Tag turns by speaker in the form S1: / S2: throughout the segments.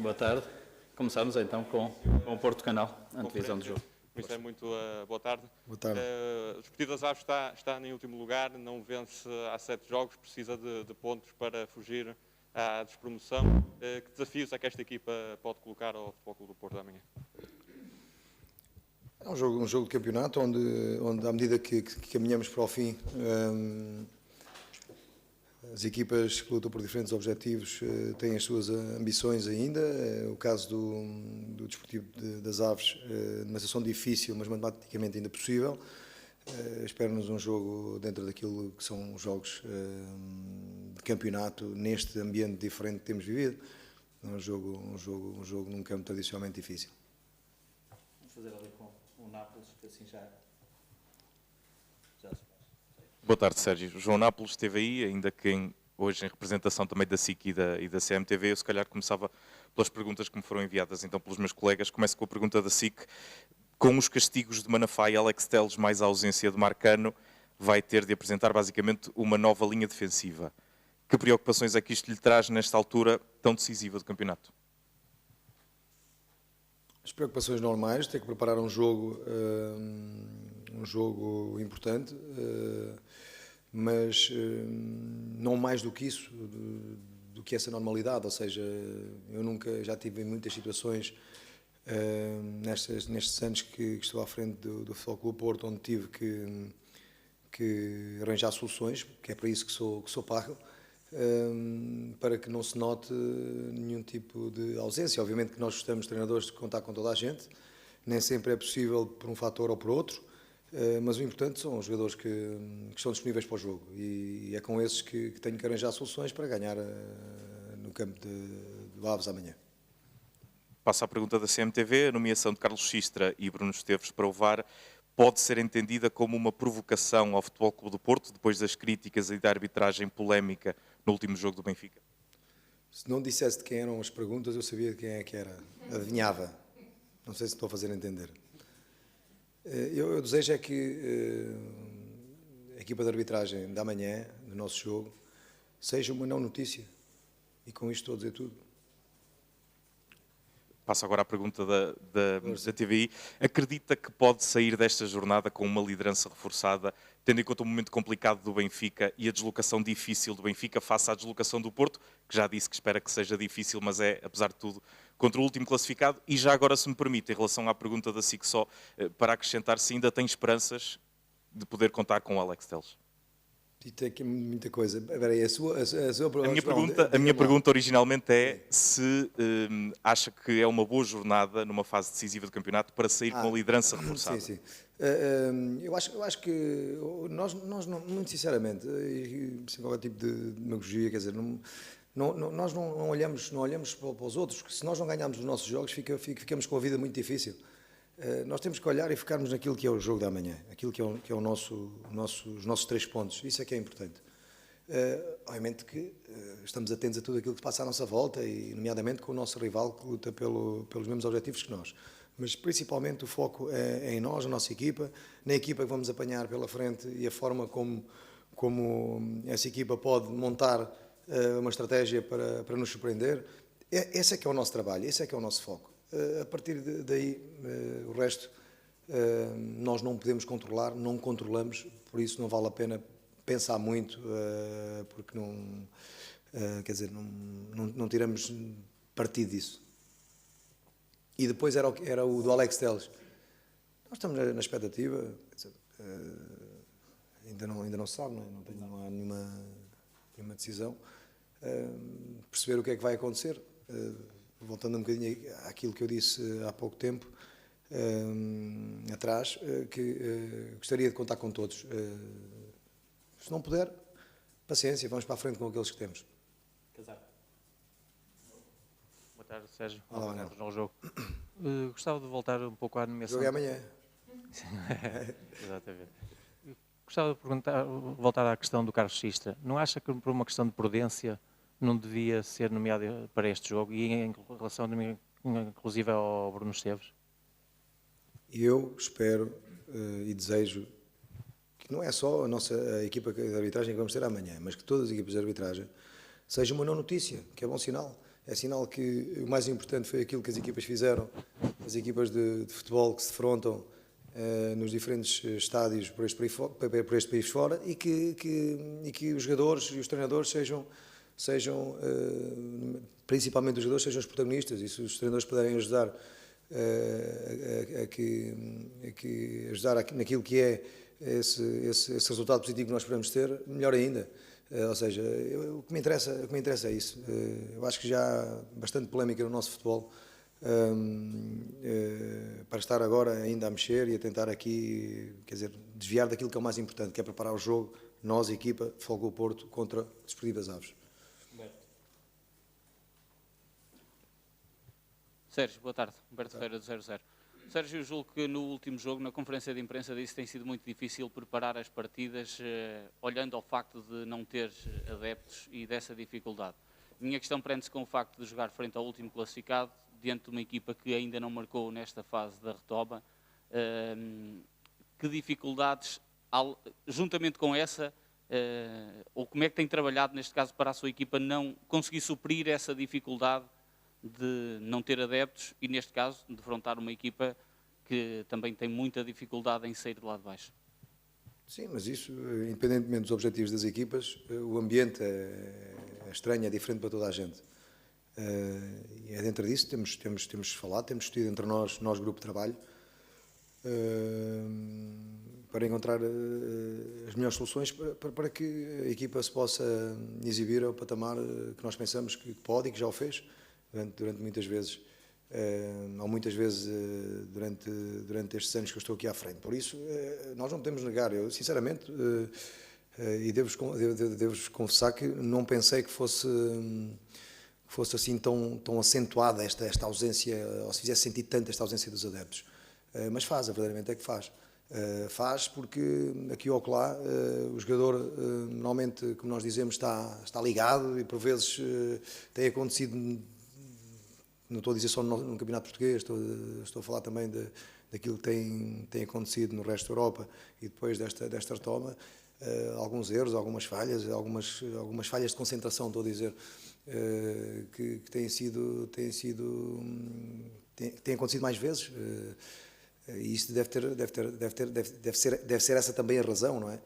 S1: Boa tarde. Começamos então com o Porto Canal, a antevisão do jogo.
S2: Ministro, muito boa tarde.
S3: Boa tarde.
S2: O Desportivo das Aves está em último lugar, não vence há 7 jogos, precisa de pontos para fugir à despromoção. Que desafios é que esta equipa pode colocar ao Futebol Clube do Porto amanhã?
S3: É um jogo de campeonato onde à medida que caminhamos para o fim, as equipas que lutam por diferentes objetivos têm as suas ambições ainda. O caso do Desportivo das Aves, numa situação difícil, mas matematicamente ainda possível. Espero-nos um jogo dentro daquilo que são os jogos de campeonato, neste ambiente diferente que temos vivido. Um jogo num campo tradicionalmente difícil.
S1: Vamos fazer ali com o Nápoles, que assim já se faz.
S4: Boa tarde, Sérgio. João Nápoles esteve aí, ainda que hoje em representação também da SIC e da CMTV. Eu se calhar começava pelas perguntas que me foram enviadas então pelos meus colegas. Começo com a pergunta da SIC. Com os castigos de Manafá e Alex Telles, mais a ausência de Marcano, vai ter de apresentar basicamente uma nova linha defensiva. Que preocupações é que isto lhe traz nesta altura tão decisiva do campeonato?
S3: As preocupações normais, ter que preparar um jogo importante, mas não mais do que isso, do que essa normalidade. Ou seja, eu nunca já tive em muitas situações nestes anos que estou à frente do Futebol Clube Porto, onde tive que arranjar soluções, que é para isso que sou pago, para que não se note nenhum tipo de ausência. Obviamente que nós gostamos, treinadores, de contar com toda a gente, nem sempre é possível por um fator ou por outro, mas o importante são os jogadores que estão disponíveis para o jogo, e é com esses que tenho que arranjar soluções para ganhar no campo do Aves amanhã.
S4: Passo à pergunta da CMTV. A nomeação de Carlos Sistra e Bruno Esteves para o VAR pode ser entendida como uma provocação ao Futebol Clube do Porto, depois das críticas e da arbitragem polémica no último jogo do Benfica?
S3: Se não dissesse de quem eram as perguntas, eu sabia de quem é que era. Adivinhava. Não sei se estou a fazer entender. Eu desejo é que a equipa de arbitragem da manhã, do nosso jogo, seja uma não notícia. E com isto estou a dizer tudo.
S4: Passo agora à pergunta da TVI. Acredita que pode sair desta jornada com uma liderança reforçada, tendo em conta o momento complicado do Benfica e a deslocação difícil do Benfica face à deslocação do Porto, que já disse que espera que seja difícil, mas é, apesar de tudo, contra o último classificado? E já agora, se me permite, em relação à pergunta da SIC só, para acrescentar se ainda tem esperanças de poder contar com o Alex Telles?
S3: E tem aqui muita coisa. Espera aí, a sua
S4: A minha pergunta originalmente é se acha que é uma boa jornada numa fase decisiva do campeonato para sair com a liderança reforçada.
S3: Sim. Eu acho que nós não, muito sinceramente, sem qualquer tipo de demagogia, quer dizer, nós não olhamos para os outros. Se nós não ganharmos os nossos jogos, ficamos com a vida muito difícil. Nós temos que olhar e ficarmos naquilo que é o jogo da manhã, aquilo que é os nossos 3 pontos. Isso é que é importante. Obviamente que estamos atentos a tudo aquilo que se passa à nossa volta, e nomeadamente com o nosso rival que luta pelos mesmos objetivos que nós. Mas principalmente o foco é em nós, a nossa equipa, na equipa que vamos apanhar pela frente e a forma como essa equipa pode montar uma estratégia para nos surpreender. Esse é que é o nosso trabalho, esse é que é o nosso foco. A partir daí, o resto nós não podemos controlar, não controlamos, por isso não vale a pena pensar muito, porque não tiramos partido disso. E depois era o do Alex Telles. Nós estamos na expectativa, ainda não se sabe, não há nenhuma decisão, perceber o que é que vai acontecer. Voltando um bocadinho àquilo que eu disse há pouco tempo atrás, que gostaria de contar com todos. Se não puder, paciência, vamos para a frente com aqueles que temos.
S1: Casar.
S5: Boa tarde, Sérgio.
S3: Olá,
S5: No jogo. Gostava de voltar um pouco à nomeação.
S3: O jogo é amanhã.
S5: Exatamente. Gostava de voltar à questão do Carlos Sistra. Não acha que por uma questão de prudência não devia ser nomeado para este jogo, e em relação inclusive ao Bruno Esteves?
S3: Eu espero e desejo que não é só a equipa de arbitragem que vamos ter amanhã, mas que todas as equipas de arbitragem seja uma não notícia, que é bom sinal. É sinal que o mais importante foi aquilo que as equipas fizeram, as equipas de futebol que se defrontam nos diferentes estádios por este país fora, e que os jogadores e os treinadores sejam principalmente os jogadores, sejam os protagonistas, e se os treinadores puderem ajudar ajudar naquilo que é esse resultado positivo que nós podemos ter, melhor ainda. Ou seja, o que me interessa é isso. Eu acho que já há bastante polémica no nosso futebol, para estar agora ainda a mexer e a tentar aqui, quer dizer, desviar daquilo que é o mais importante, que é preparar o jogo, nós, equipa, Futebol Clube do Porto, contra o Desportivo das Aves.
S6: Sérgio, boa tarde. Humberto Ferreira do 00. Sérgio, eu julgo que no último jogo, na conferência de imprensa, disse que tem sido muito difícil preparar as partidas, olhando ao facto de não ter adeptos e dessa dificuldade. Minha questão prende-se com o facto de jogar frente ao último classificado, diante de uma equipa que ainda não marcou nesta fase da retoma. Que dificuldades, juntamente com essa, ou como é que tem trabalhado neste caso para a sua equipa não conseguir suprir essa dificuldade de não ter adeptos e, neste caso, defrontar uma equipa que também tem muita dificuldade em sair de lá de baixo?
S3: Sim, mas isso, independentemente dos objetivos das equipas, o ambiente é estranho, é diferente para toda a gente. E é dentro disso temos falado, temos discutido entre nós grupo de trabalho, para encontrar as melhores soluções para que a equipa se possa exibir ao patamar que nós pensamos que pode e que já o fez durante muitas vezes, ou muitas vezes durante estes anos que eu estou aqui à frente. Por isso, nós não podemos negar. Eu, sinceramente, e devo-vos confessar que não pensei que fosse assim tão acentuada esta ausência, ou se fizesse sentido tanto esta ausência dos adeptos. Mas verdadeiramente é que faz. Faz porque aqui ou acolá o jogador normalmente, como nós dizemos, está ligado, e por vezes tem acontecido, não estou a dizer só no Campeonato Português, estou a falar também daquilo que tem acontecido no resto da Europa, e depois desta retoma, alguns erros, algumas falhas, algumas falhas de concentração, estou a dizer, que têm acontecido mais vezes. E isto deve ser essa também a razão, não é?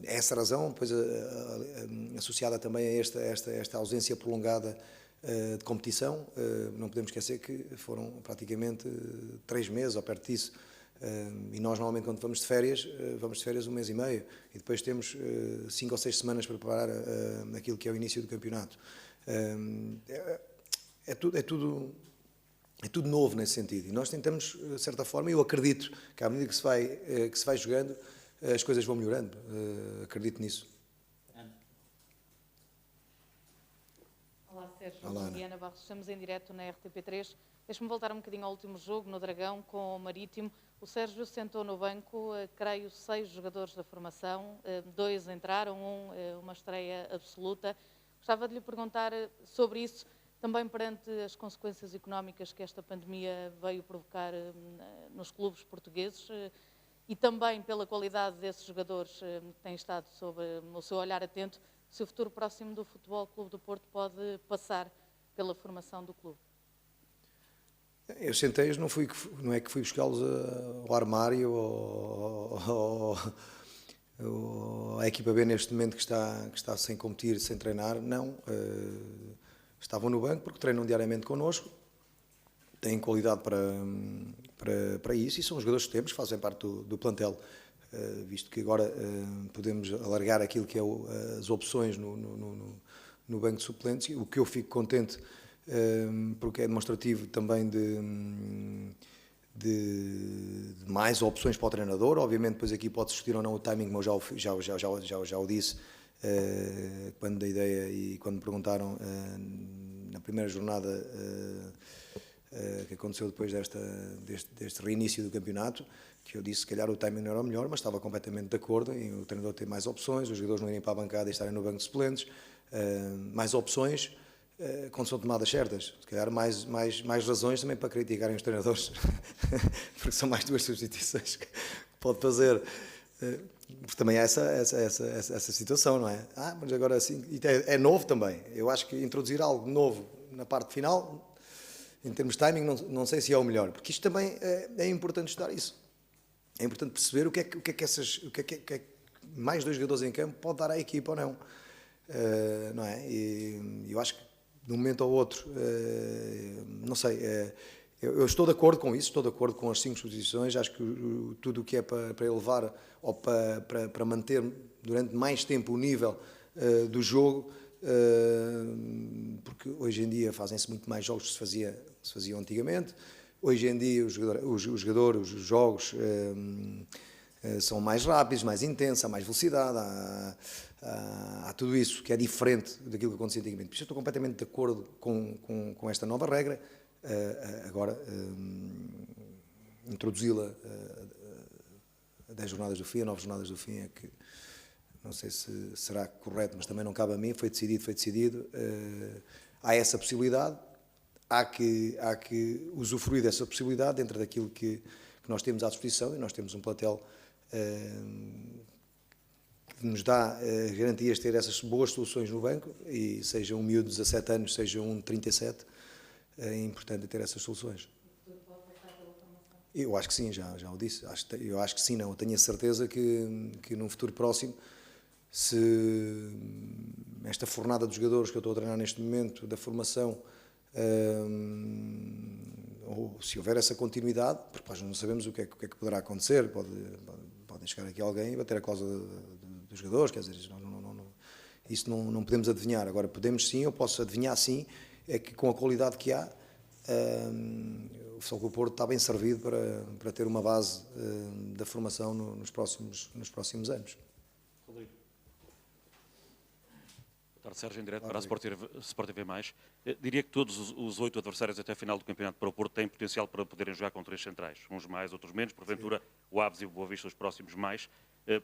S3: Essa razão, depois associada também a esta ausência prolongada de competição. Não podemos esquecer que foram praticamente 3 meses ou perto disso, e nós normalmente quando vamos de férias 1 mês e meio, e depois temos 5 ou 6 semanas para preparar aquilo que é o início do campeonato. É tudo novo nesse sentido, e nós tentamos, de certa forma, e eu acredito que à medida que se vai jogando, as coisas vão melhorando. Acredito nisso.
S7: Olá, Sérgio.
S3: Olá,
S7: Diana Barros, estamos em direto na RTP3. Deixe-me voltar um bocadinho ao último jogo, no Dragão, com o Marítimo. O Sérgio sentou no banco, creio, 6 jogadores da formação, 2 entraram, uma estreia absoluta. Gostava de lhe perguntar sobre isso, também perante as consequências económicas que esta pandemia veio provocar nos clubes portugueses, e também pela qualidade desses jogadores que têm estado sob o seu olhar atento, se o futuro próximo do Futebol Clube do Porto pode passar pela formação do clube.
S3: Eu sentei-os, não é que fui buscá-los ao armário ou à equipa B neste momento que está sem competir, sem treinar, não. Estavam no banco porque treinam diariamente connosco, têm qualidade para isso, e são os jogadores que temos, que fazem parte do plantel, visto que agora podemos alargar aquilo que é as opções no banco de suplentes, o que eu fico contente, porque é demonstrativo também de mais opções para o treinador. Obviamente depois aqui pode discutir ou não o timing, como eu já o disse, quando da ideia e quando me perguntaram na primeira jornada que aconteceu depois deste reinício do campeonato, que eu disse que se calhar o timing não era o melhor, mas estava completamente de acordo em o treinador ter mais opções, os jogadores não irem para a bancada e estarem no banco de suplentes, mais opções quando são tomadas certas. Se calhar mais razões também para criticarem os treinadores, porque são mais 2 substituições que pode fazer. Porque também há essa situação, não é? Mas agora assim, e é novo também. Eu acho que introduzir algo novo na parte final, em termos de timing, não sei se é o melhor, porque isto também é importante estudar isso. É importante perceber o que é que mais 2 jogadores em campo pode dar à equipa ou não. Não é? E eu acho que de um momento ao outro, não sei, eu estou de acordo com isso, estou de acordo com as 5 substituições, acho que tudo o que é para elevar ou para manter durante mais tempo o nível do jogo, porque hoje em dia fazem-se muito mais jogos que se faziam antigamente. Hoje em dia os jogadores, os jogos são mais rápidos, mais intensos, há mais velocidade, há tudo isso que é diferente daquilo que acontecia antigamente. Por isso eu estou completamente de acordo com esta nova regra. Agora, introduzi-la a 10 jornadas do fim, a 9 jornadas do fim, é que não sei se será correto, mas também não cabe a mim, foi decidido. Há essa possibilidade, há que usufruir dessa possibilidade dentro daquilo que nós temos à disposição, e nós temos um plantel que nos dá garantias de ter essas boas soluções no banco, e seja um miúdo de 17 anos, seja um de 37, é importante ter essas soluções. Eu acho que sim, já o disse. Eu acho que sim, não. Eu tenho a certeza que num futuro próximo, se esta fornada de jogadores que eu estou a treinar neste momento, da formação, ou se houver essa continuidade, porque nós não sabemos o que é que poderá acontecer, podem chegar aqui alguém e bater a causa dos jogadores, quer dizer, isso não podemos adivinhar. Agora, podemos sim, eu posso adivinhar sim, é que com a qualidade que há, o Futebol Clube do Porto está bem servido para ter uma base da formação nos próximos anos.
S1: Rodrigo.
S8: Boa tarde, Sérgio, em direto para a Sport TV+. Diria que todos os 8 adversários até a final do campeonato para o Porto têm potencial para poderem jogar com 3 centrais, uns mais, outros menos, porventura o Aves e o Boa Vista os próximos mais.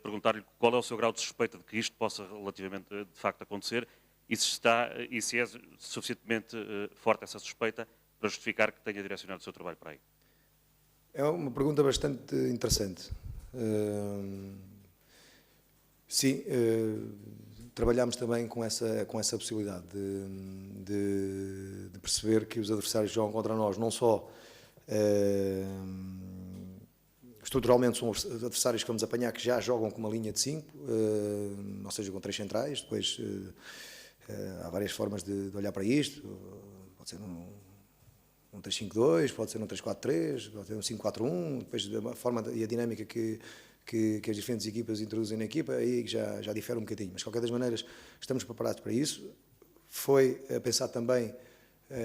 S8: Perguntar-lhe qual é o seu grau de suspeita de que isto possa relativamente de facto acontecer, e se é suficientemente forte essa suspeita para justificar que tenha direcionado o seu trabalho para aí.
S3: É uma pergunta bastante interessante. Sim, trabalhámos também com essa possibilidade de perceber que os adversários que jogam contra nós não só estruturalmente são os adversários que vamos apanhar que já jogam com uma linha de 5, ou seja, com 3 centrais. Depois há várias formas de olhar para isto. Pode ser um 3-5-2, pode ser um 3-4-3, pode ser um 5-4-1, depois da forma e a dinâmica que as diferentes equipas introduzem na equipa, aí já difere um bocadinho. Mas, de qualquer das maneiras, estamos preparados para isso. Foi pensar também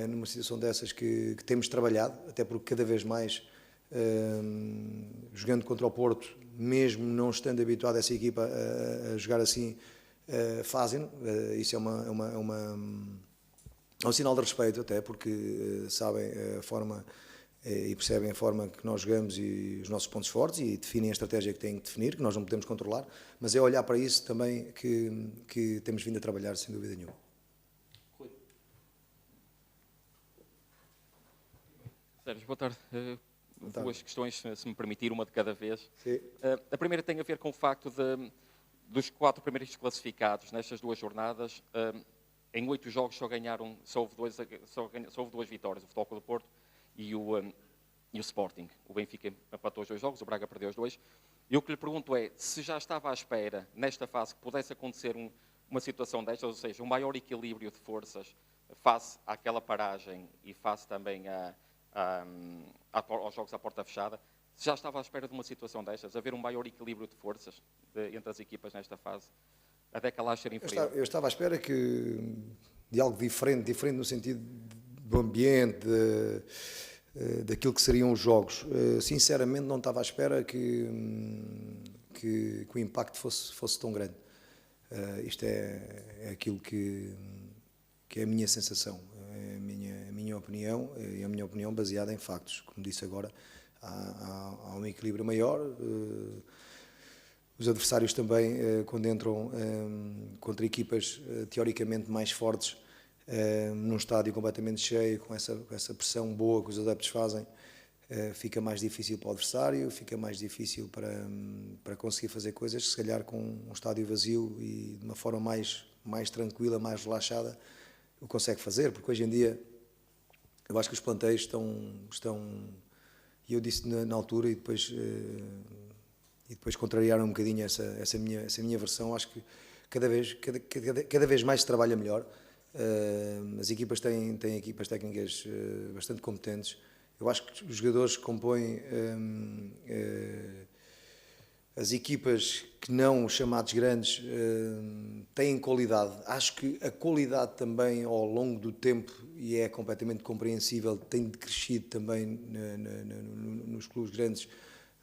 S3: numa situação dessas que temos trabalhado, até porque cada vez mais, jogando contra o Porto, mesmo não estando habituado a essa equipa a jogar assim, fazem. Isso é um sinal de respeito, até porque sabem a forma e percebem a forma que nós jogamos e os nossos pontos fortes, e definem a estratégia que têm que definir, que nós não podemos controlar, mas é olhar para isso também que temos vindo a trabalhar, sem dúvida nenhuma.
S9: Sérgio, boa tarde. Duas questões, se me permitir, uma de cada vez.
S3: Sim.
S9: A primeira tem a ver com o facto dos 4 primeiros classificados nestas 2 jornadas, em 8 jogos só houve 2 vitórias, o Futebol Clube do Porto e o Sporting. O Benfica empatou os 2 jogos, o Braga perdeu os 2. E o que lhe pergunto é se já estava à espera, nesta fase, que pudesse acontecer uma situação destas, ou seja, um maior equilíbrio de forças face àquela paragem e face também aos jogos à porta fechada, se já estava à espera de uma situação destas, haver um maior equilíbrio de forças entre as equipas nesta fase, a decalagem ser inferior?
S3: Eu estava à espera de algo diferente no sentido do ambiente, daquilo que seriam os jogos. Sinceramente, não estava à espera que o impacto fosse tão grande. Isto é aquilo que é a minha sensação, a minha opinião, e a minha opinião baseada em factos. Como disse agora, há um equilíbrio maior. Os adversários também, quando entram contra equipas teoricamente mais fortes, num estádio completamente cheio, com essa pressão boa que os adeptos fazem, fica mais difícil para o adversário, fica mais difícil para conseguir fazer coisas que se calhar com um estádio vazio e de uma forma mais tranquila, mais relaxada, o consegue fazer, porque hoje em dia eu acho que os plantéis estão e eu disse na altura e depois contrariaram um bocadinho essa minha versão. Acho que cada vez mais se trabalha melhor. As equipas têm equipas técnicas bastante competentes. Eu acho que os jogadores que compõem as equipas que não chamados grandes têm qualidade. Acho que a qualidade também ao longo do tempo, e é completamente compreensível, tem crescido também nos clubes grandes,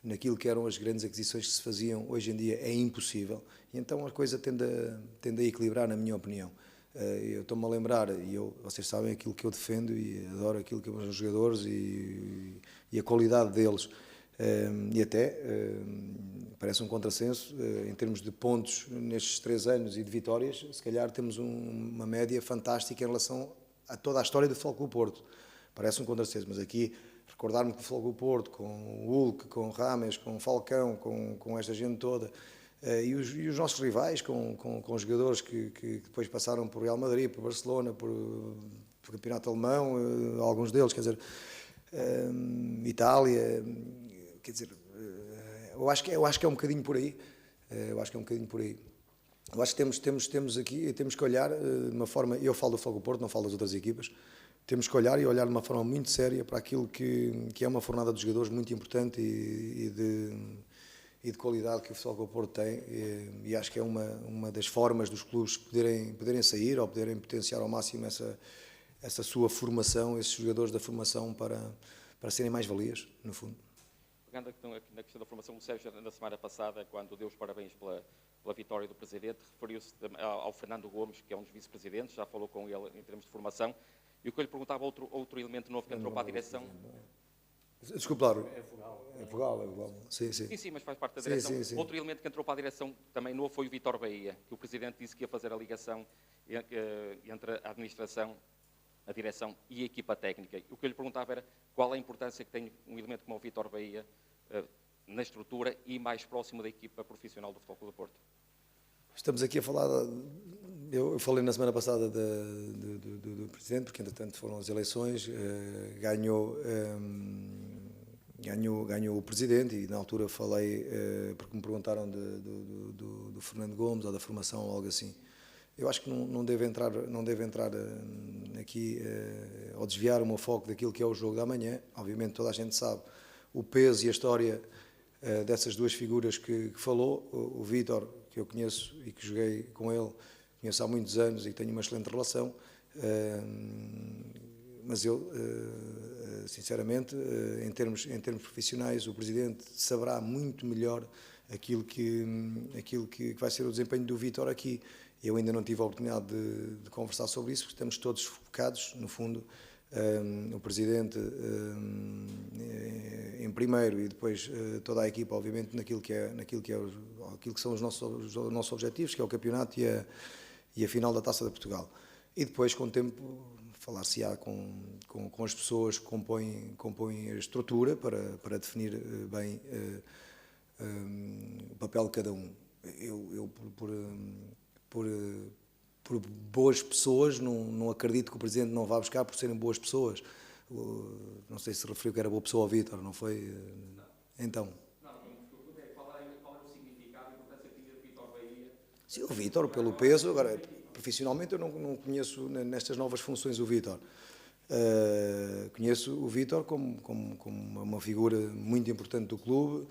S3: naquilo que eram as grandes aquisições que se faziam. Hoje em dia é impossível. E então a coisa tende a equilibrar, na minha opinião. Eu estou-me a lembrar, e vocês sabem aquilo que eu defendo e adoro aquilo que os jogadores e a qualidade deles. E até parece um contrassenso, em termos de pontos nestes 3 anos e de vitórias, se calhar temos uma média fantástica em relação a toda a história do Futebol Clube do Porto. Parece um contrassenso, mas aqui recordar-me que o Futebol Clube do Porto, com o Hulk, com o Rames, com o Falcão, com esta gente toda, e os nossos rivais, com jogadores que depois passaram por Real Madrid, por Barcelona, por Campeonato Alemão, alguns deles, quer dizer, Itália, quer dizer, eu acho que é um bocadinho por aí. Eu acho que temos que olhar de uma forma, eu falo do Futebol Clube do Porto, não falo das outras equipas, temos que olhar de uma forma muito séria para aquilo que é uma fornada de jogadores muito importante e de qualidade que o Futebol Clube do Porto tem, e acho que é uma das formas dos clubes poderem sair ou poderem potenciar ao máximo essa sua formação, esses jogadores da formação para serem mais valias, no fundo.
S9: Pegando aqui na questão da formação, o Sérgio, na semana passada, quando deu os parabéns pela vitória do Presidente, referiu-se ao Fernando Gomes, que é um dos vice-presidentes, já falou com ele em termos de formação, e o que eu lhe perguntava, outro elemento novo que entrou para a direção...
S3: Desculpe, Lário. É Vogal.
S9: Sim, mas faz parte da direção.
S3: Sim.
S9: Outro elemento que entrou para a direção também novo foi o Vítor Bahia, que o Presidente disse que ia fazer a ligação entre a administração, a direção e a equipa técnica. O que eu lhe perguntava era qual a importância que tem um elemento como o Vítor Bahia na estrutura e mais próximo da equipa profissional do Futebol Clube do Porto.
S3: Estamos aqui a falar, eu falei na semana passada do Presidente, porque entretanto foram as eleições, ganhou o Presidente, e na altura falei, porque me perguntaram do Fernando Gomes ou da formação ou algo assim. Eu acho que não deve entrar aqui ou desviar o meu foco daquilo que é o jogo da manhã. Obviamente toda a gente sabe o peso e a história dessas duas figuras que falou. O Vítor, que eu conheço e que joguei com ele, conheço há muitos anos e tenho uma excelente relação, mas eu, sinceramente, em termos profissionais, o Presidente saberá muito melhor aquilo que vai ser o desempenho do Vítor aqui. Eu ainda não tive a oportunidade de conversar sobre isso, porque estamos todos focados, no fundo, o Presidente em primeiro e depois toda a equipa, obviamente, naquilo que são os nossos objetivos, que é o campeonato e a final da Taça de Portugal. E depois, com o tempo, falar-se-á com as pessoas que compõem a estrutura para definir bem o papel de cada um. Eu por boas pessoas, não acredito que o Presidente não vá buscar por serem boas pessoas. Não sei se referiu que era boa pessoa ao Vítor, não foi? Não. Então.
S9: Qual é o significado e a importância que tinha o Vítor Bahia?
S3: Sim, o Vítor, pelo peso, agora, profissionalmente eu não conheço nestas novas funções o Vítor. Conheço o Vítor como uma figura muito importante do clube,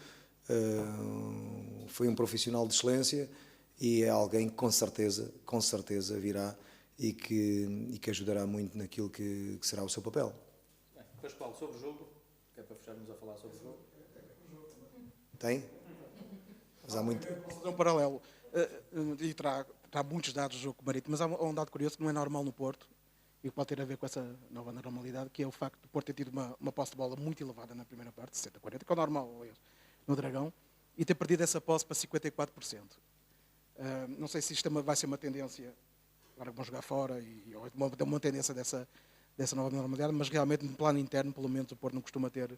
S3: foi um profissional de excelência, e é alguém que com certeza virá e que ajudará muito naquilo que será o seu papel.
S1: Depois, Paulo, sobre o jogo, que é para fecharmos a falar sobre o jogo.
S3: Tem? Mas há muito...
S10: Posso fazer um paralelo, e terá muitos dados do jogo com o Marítimo, mas há um dado curioso que não é normal no Porto, e que pode ter a ver com essa nova normalidade, que é o facto de o Porto ter tido uma posse de bola muito elevada na primeira parte, 60-40, que é o normal, aliás, no Dragão, e ter perdido essa posse para 54%. Não sei se isto vai ser uma tendência, agora que vão jogar fora, ou uma tendência dessa nova normalidade, mas realmente no plano interno, pelo menos, o Porto não costuma ter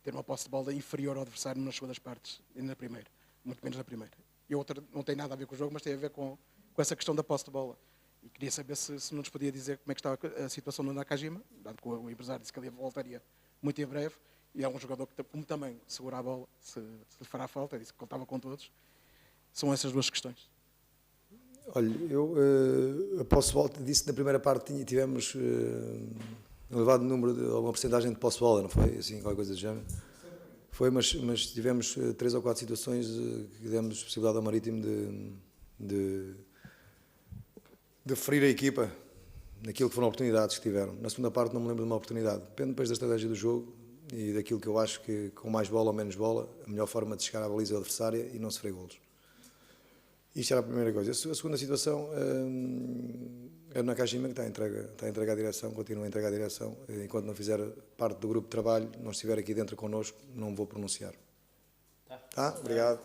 S10: ter uma posse de bola inferior ao adversário nas segundas partes e na primeira, muito menos na primeira. E outra não tem nada a ver com o jogo, mas tem a ver com essa questão da posse de bola. E queria saber se não nos podia dizer como é que estava a situação no Nakajima, dado que o empresário disse que ele voltaria muito em breve, e é um jogador que, como também segura a bola, se lhe fará falta, disse que ele estava com todos. São essas duas questões.
S3: Olha, eu a posse de bola, disse que na primeira parte tivemos um elevado número, uma porcentagem de posse de bola, não foi? Assim, qualquer coisa do género. Foi, mas tivemos 3 ou 4 situações que demos possibilidade ao Marítimo de ferir a equipa naquilo que foram oportunidades que tiveram. Na segunda parte não me lembro de uma oportunidade. Depende depois da estratégia do jogo e daquilo que eu acho que com mais bola ou menos bola, a melhor forma de chegar à baliza adversária e não sofrer golos. Isto era a primeira coisa. A segunda situação é o Nakajima, que está a entregar a direção, continua a entregar a direção. Enquanto não fizer parte do grupo de trabalho, não estiver aqui dentro connosco, não vou pronunciar. Tá? Obrigado.